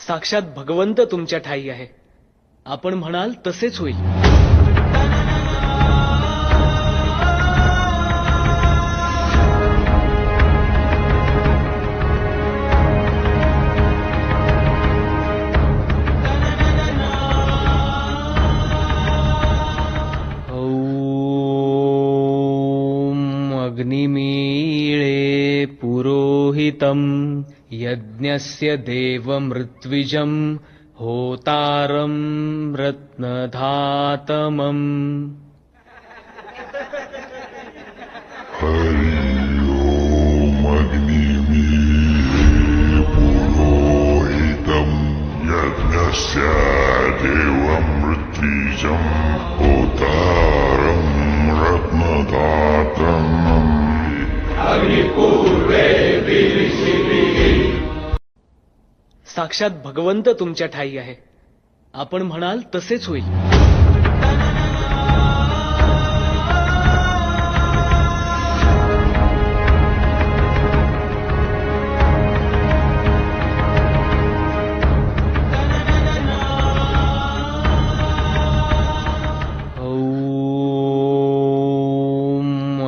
साक्षात भगवंत तुमच्या ठाई आहे. आपण म्हणाल तसेच होईल. अग्निमीळे पुरोहितं यज्ञस्य देवमृत्विजं होतारं रत्नधातमम्. हरि ओम अग्निमीळे पुरोहितं यज्ञस्य देवमृत्विजं होतारं रत्नधातमम्. साक्षात भगवंत तुमच्या ठाई आहे. आपण म्हणाल तसेच होईल.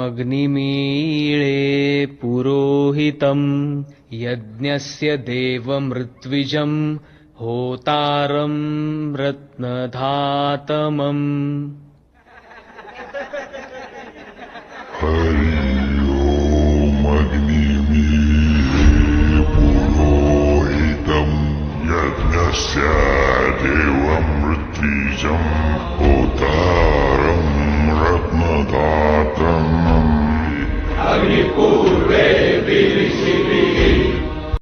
अग्निमीळे पुरोहितं यज्ञस्य देवमृत्विजं होतारं रत्नधातमम्. हरि ओम अग्निमीळे पुरोहितं यज्ञस्य देवमृत्विजं होतारं